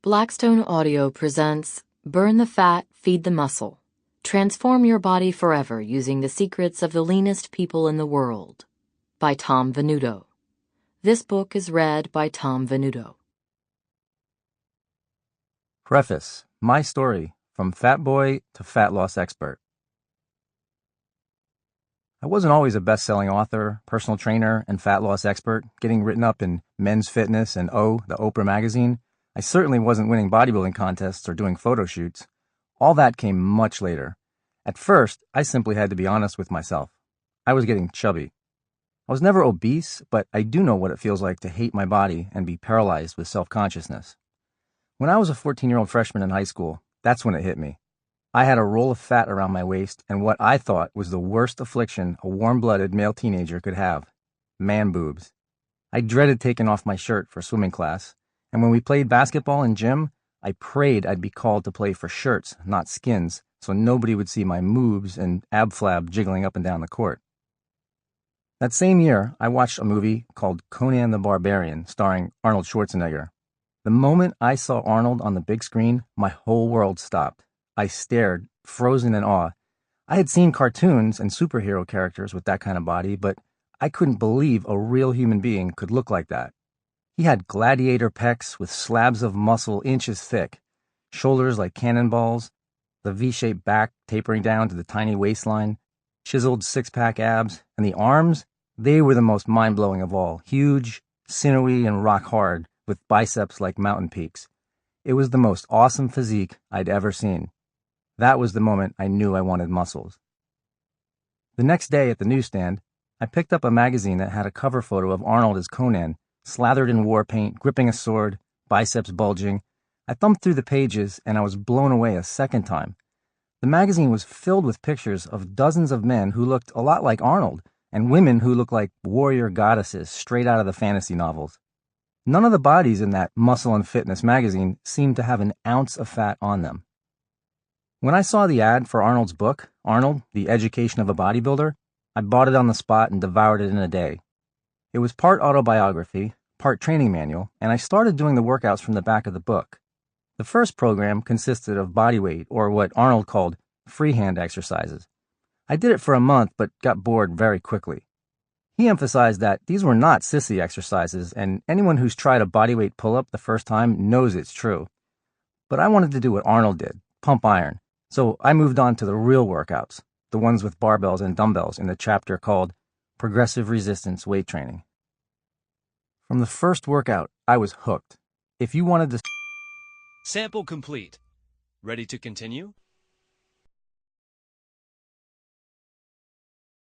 Blackstone Audio presents Burn the Fat, Feed the Muscle. Transform your body forever using the secrets of the leanest people in the world. By Tom Venuto. This book is read by Tom Venuto. Preface: My story, from fat boy to fat loss expert. I wasn't always a best-selling author, personal trainer, and fat loss expert, getting written up in Men's Fitness and the Oprah magazine. I certainly wasn't winning bodybuilding contests or doing photo shoots. All that came much later. At first, I simply had to be honest with myself. I was getting chubby. I was never obese, but I do know what it feels like to hate my body and be paralyzed with self-consciousness. When I was a 14-year-old freshman in high school, that's when it hit me. I had a roll of fat around my waist and what I thought was the worst affliction a warm-blooded male teenager could have: man boobs. I dreaded taking off my shirt for swimming class, and when we played basketball in gym, I prayed I'd be called to play for shirts, not skins, so nobody would see my moobs and ab flab jiggling up and down the court. That same year, I watched a movie called Conan the Barbarian, starring Arnold Schwarzenegger. The moment I saw Arnold on the big screen, my whole world stopped. I stared, frozen in awe. I had seen cartoons and superhero characters with that kind of body, but I couldn't believe a real human being could look like that. He had gladiator pecs with slabs of muscle inches thick, shoulders like cannonballs, the V-shaped back tapering down to the tiny waistline, chiseled six-pack abs, and the arms, they were the most mind-blowing of all, huge, sinewy, and rock-hard, with biceps like mountain peaks. It was the most awesome physique I'd ever seen. That was the moment I knew I wanted muscles. The next day at the newsstand, I picked up a magazine that had a cover photo of Arnold as Conan, slathered in war paint, gripping a sword, biceps bulging. I thumbed through the pages and I was blown away a second time. The magazine was filled with pictures of dozens of men who looked a lot like Arnold and women who looked like warrior goddesses straight out of the fantasy novels. None of the bodies in that Muscle and Fitness magazine seemed to have an ounce of fat on them. When I saw the ad for Arnold's book, Arnold, The Education of a Bodybuilder, I bought it on the spot and devoured it in a day. It was part autobiography, part training manual, and I started doing the workouts from the back of the book. The first program consisted of bodyweight, or what Arnold called freehand exercises. I did it for a month, but got bored very quickly. He emphasized that these were not sissy exercises, and anyone who's tried a bodyweight pull-up the first time knows it's true. But I wanted to do what Arnold did, pump iron. So I moved on to the real workouts, the ones with barbells and dumbbells in the chapter called Progressive Resistance Weight Training. From the first workout, I was hooked. If you wanted to... Sample complete. Ready to continue?